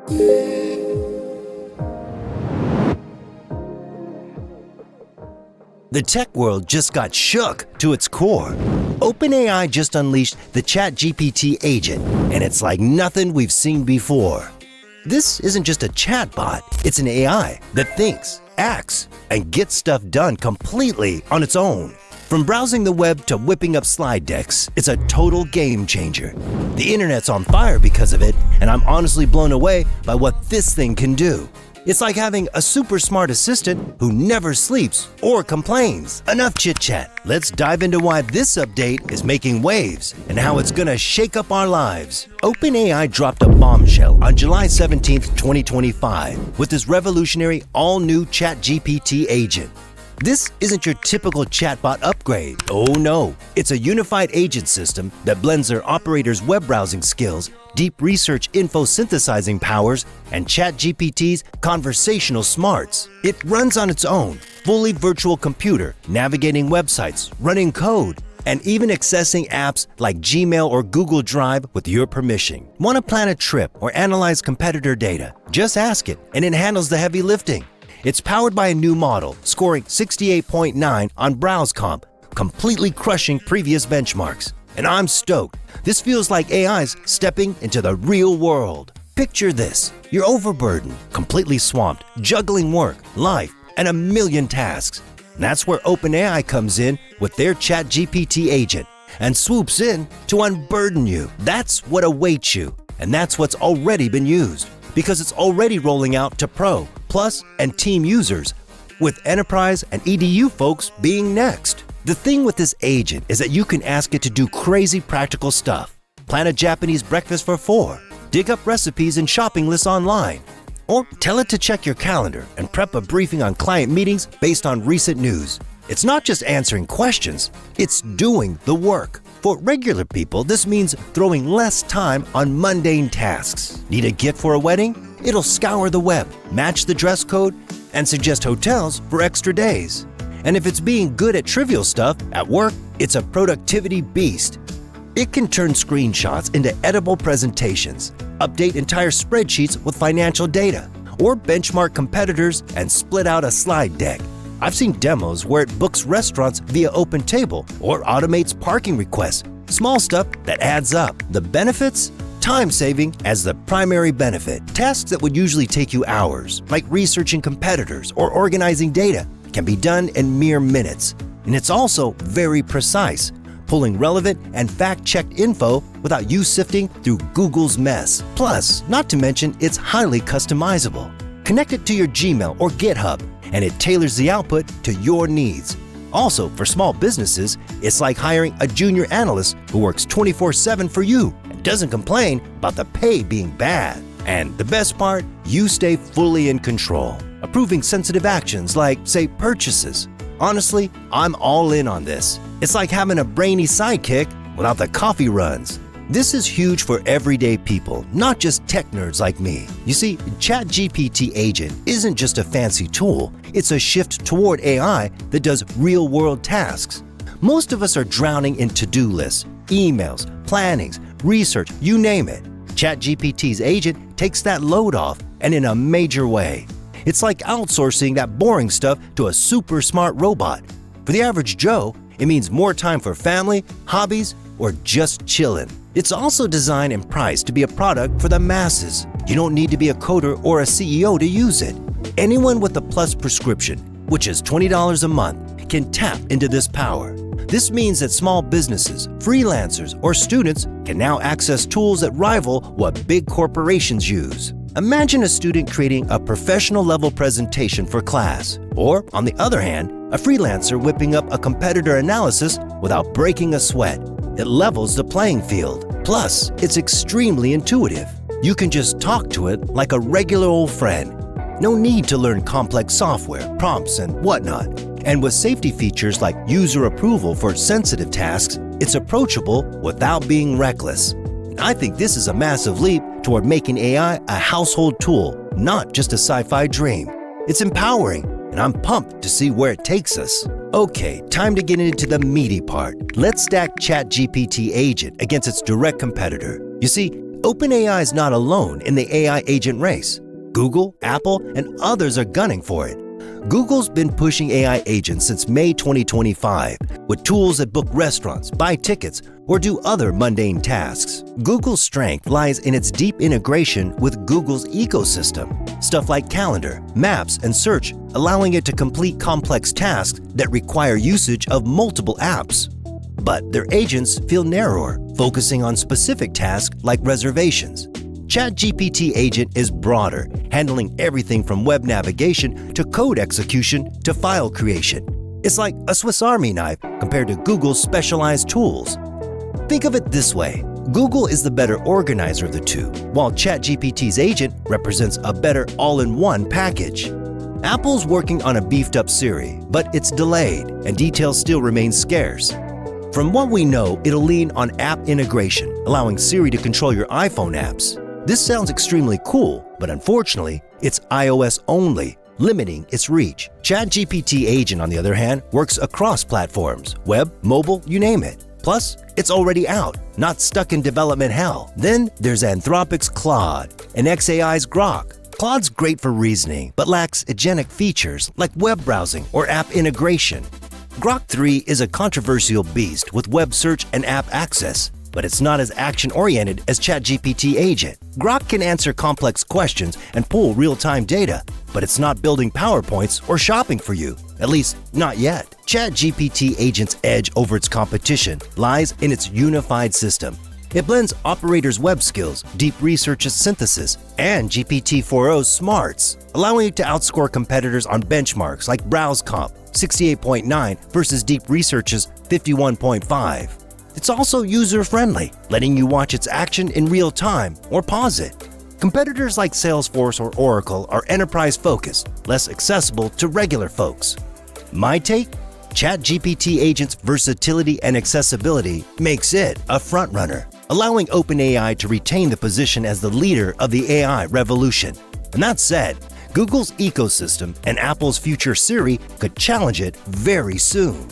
The tech world just got shook to its core. OpenAI just unleashed the ChatGPT Agent, and it's like nothing we've seen before. This isn't just a chatbot, it's an AI that thinks, acts, and gets stuff done completely on its own. From browsing the web to whipping up slide decks, it's a total game changer. The internet's on fire because of it, and I'm honestly blown away by what this thing can do. It's like having a super smart assistant who never sleeps or complains. Enough chit-chat. Let's dive into why this update is making waves and how it's gonna shake up our lives. OpenAI dropped a bombshell on July 17, 2025 with this revolutionary all-new ChatGPT agent. This isn't your typical chatbot upgrade. Oh no, it's a unified agent system that blends their operators' web browsing skills, deep research info synthesizing powers, and ChatGPT's conversational smarts. It runs on its own, fully virtual computer, navigating websites, running code, and even accessing apps like Gmail or Google Drive with your permission. Want to plan a trip or analyze competitor data? Just ask it, and it handles the heavy lifting. It's powered by a new model, scoring 68.9 on BrowseComp, completely crushing previous benchmarks. And I'm stoked. This feels like AI's stepping into the real world. Picture this. You're overburdened, completely swamped, juggling work, life, and a million tasks. And that's where OpenAI comes in with their ChatGPT agent and swoops in to unburden you. That's what awaits you. And that's what's already been used, because it's already rolling out to Pro, Plus, and Team users, with Enterprise and EDU folks being next. The thing with this agent is that you can ask it to do crazy practical stuff. Plan a Japanese breakfast for 4, dig up recipes and shopping lists online, or tell it to check your calendar and prep a briefing on client meetings based on recent news. It's not just answering questions, it's doing the work. For regular people, this means throwing less time on mundane tasks. Need a gift for a wedding? It'll scour the web, match the dress code, and suggest hotels for extra days. And if it's being good at trivial stuff at work, it's a productivity beast. It can turn screenshots into edible presentations, update entire spreadsheets with financial data, or benchmark competitors and split out a slide deck. I've seen demos where it books restaurants via OpenTable or automates parking requests. Small stuff that adds up. The benefits? Time saving as the primary benefit. Tasks that would usually take you hours, like researching competitors or organizing data, can be done in mere minutes. And it's also very precise, pulling relevant and fact-checked info without you sifting through Google's mess. Plus, not to mention, it's highly customizable. Connect it to your Gmail or GitHub, and it tailors the output to your needs. Also, for small businesses, it's like hiring a junior analyst who works 24/7 for you and doesn't complain about the pay being bad. And the best part, you stay fully in control, approving sensitive actions like, say, purchases. Honestly, I'm all in on this. It's like having a brainy sidekick without the coffee runs. This is huge for everyday people, not just tech nerds like me. You see, ChatGPT Agent isn't just a fancy tool, it's a shift toward AI that does real-world tasks. Most of us are drowning in to-do lists, emails, plannings, research, you name it. ChatGPT's agent takes that load off, and in a major way. It's like outsourcing that boring stuff to a super smart robot. For the average Joe, it means more time for family, hobbies, or just chillin'. It's also designed and priced to be a product for the masses. You don't need to be a coder or a CEO to use it. Anyone with a Plus prescription, which is $20 a month, can tap into this power. This means that small businesses, freelancers, or students can now access tools that rival what big corporations use. Imagine a student creating a professional-level presentation for class, or, on the other hand, a freelancer whipping up a competitor analysis without breaking a sweat. It levels the playing field. Plus, it's extremely intuitive. You can just talk to it like a regular old friend. No need to learn complex software, prompts, and whatnot. And with safety features like user approval for sensitive tasks, it's approachable without being reckless. I think this is a massive leap toward making AI a household tool, not just a sci-fi dream. It's empowering, and I'm pumped to see where it takes us. Okay, time to get into the meaty part. Let's stack ChatGPT Agent against its direct competitor. You see, OpenAI is not alone in the AI agent race. Google, Apple, and others are gunning for it. Google's been pushing AI agents since May 2025 with tools that book restaurants, buy tickets, or do other mundane tasks. Google's strength lies in its deep integration with Google's ecosystem, stuff like Calendar, Maps, and Search, allowing it to complete complex tasks that require usage of multiple apps. But their agents feel narrower, focusing on specific tasks like reservations. ChatGPT Agent is broader, handling everything from web navigation to code execution to file creation. It's like a Swiss Army knife compared to Google's specialized tools. Think of it this way. Google is the better organizer of the two, while ChatGPT's agent represents a better all-in-one package. Apple's working on a beefed-up Siri, but it's delayed and details still remain scarce. From what we know, it'll lean on app integration, allowing Siri to control your iPhone apps. This sounds extremely cool, but unfortunately, it's iOS only, limiting its reach. ChatGPT Agent, on the other hand, works across platforms, web, mobile, you name it. Plus, it's already out, not stuck in development hell. Then there's Anthropic's Claude and xAI's Grok. Claude's great for reasoning, but lacks agentic features like web browsing or app integration. Grok 3 is a controversial beast with web search and app access, but it's not as action-oriented as ChatGPT Agent. Grok can answer complex questions and pull real-time data, but it's not building PowerPoints or shopping for you, at least not yet. ChatGPT Agent's edge over its competition lies in its unified system. It blends operators' web skills, deep research's synthesis, and GPT-4o's smarts, allowing it to outscore competitors on benchmarks like BrowseComp 68.9 versus Deep Research's 51.5. It's also user-friendly, letting you watch its action in real time or pause it. Competitors like Salesforce or Oracle are enterprise-focused, less accessible to regular folks. My take? ChatGPT Agent's versatility and accessibility makes it a frontrunner, allowing OpenAI to retain the position as the leader of the AI revolution. And that said, Google's ecosystem and Apple's future Siri could challenge it very soon.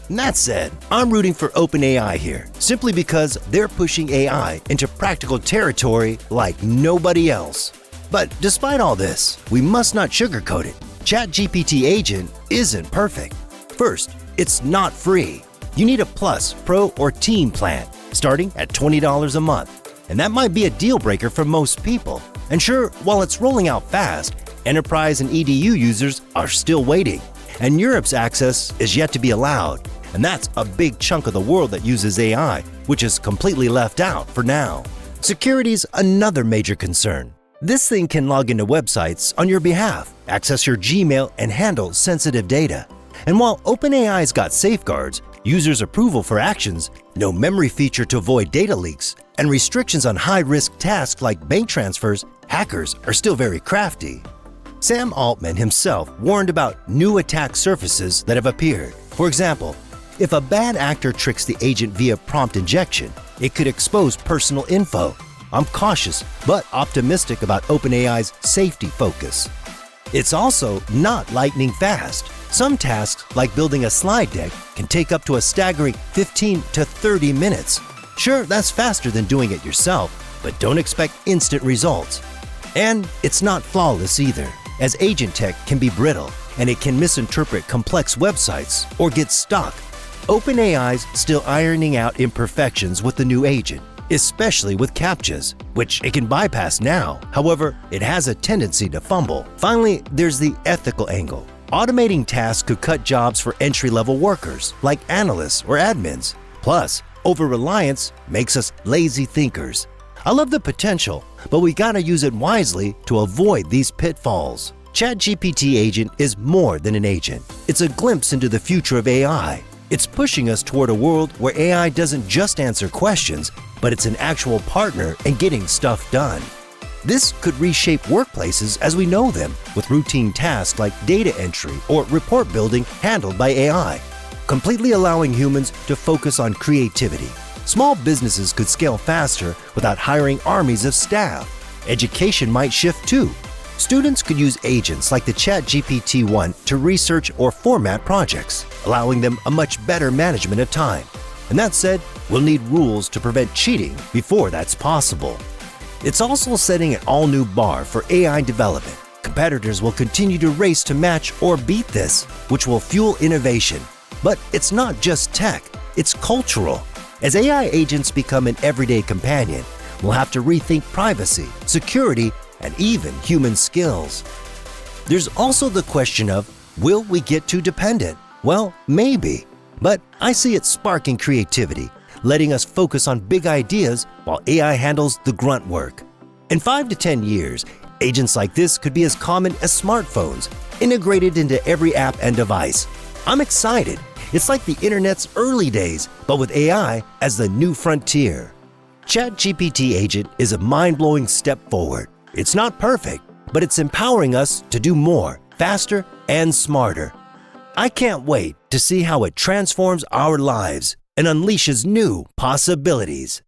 And that said, I'm rooting for OpenAI here, simply because they're pushing AI into practical territory like nobody else. But despite all this, we must not sugarcoat it. ChatGPT Agent isn't perfect. First, it's not free. You need a Plus, Pro, or Team plan, starting at $20 a month. And that might be a deal breaker for most people. And sure, while it's rolling out fast, Enterprise and EDU users are still waiting. And Europe's access is yet to be allowed. And that's a big chunk of the world that uses AI, which is completely left out for now. Security's another major concern. This thing can log into websites on your behalf, access your Gmail, and handle sensitive data. And while OpenAI's got safeguards, users' approval for actions, no memory feature to avoid data leaks, and restrictions on high-risk tasks like bank transfers, hackers are still very crafty. Sam Altman himself warned about new attack surfaces that have appeared. For example, if a bad actor tricks the agent via prompt injection, it could expose personal info. I'm cautious but optimistic about OpenAI's safety focus. It's also not lightning fast. Some tasks, like building a slide deck, can take up to a staggering 15 to 30 minutes. Sure, that's faster than doing it yourself, but don't expect instant results. And it's not flawless either, as agent tech can be brittle, and it can misinterpret complex websites or get stuck. OpenAI's still ironing out imperfections with the new agent, especially with CAPTCHAs, which it can bypass now. However, it has a tendency to fumble. Finally, there's the ethical angle. Automating tasks could cut jobs for entry-level workers, like analysts or admins. Plus, over-reliance makes us lazy thinkers. I love the potential, but we gotta use it wisely to avoid these pitfalls. ChatGPT Agent is more than an agent. It's a glimpse into the future of AI. It's pushing us toward a world where AI doesn't just answer questions, but it's an actual partner in getting stuff done. This could reshape workplaces as we know them, with routine tasks like data entry or report building handled by AI, completely allowing humans to focus on creativity. Small businesses could scale faster without hiring armies of staff. Education might shift too. Students could use agents like the ChatGPT one to research or format projects, allowing them a much better management of time. And that said, we'll need rules to prevent cheating before that's possible. It's also setting an all-new bar for AI development. Competitors will continue to race to match or beat this, which will fuel innovation. But it's not just tech, it's cultural. As AI agents become an everyday companion, we'll have to rethink privacy, security, and even human skills. There's also the question of, will we get too dependent? Well, maybe. But I see it sparking creativity, letting us focus on big ideas while AI handles the grunt work. In 5 to 10 years, agents like this could be as common as smartphones, integrated into every app and device. I'm excited. It's like the internet's early days, but with AI as the new frontier. ChatGPT Agent is a mind-blowing step forward. It's not perfect, but it's empowering us to do more, faster, and smarter. I can't wait to see how it transforms our lives and unleashes new possibilities.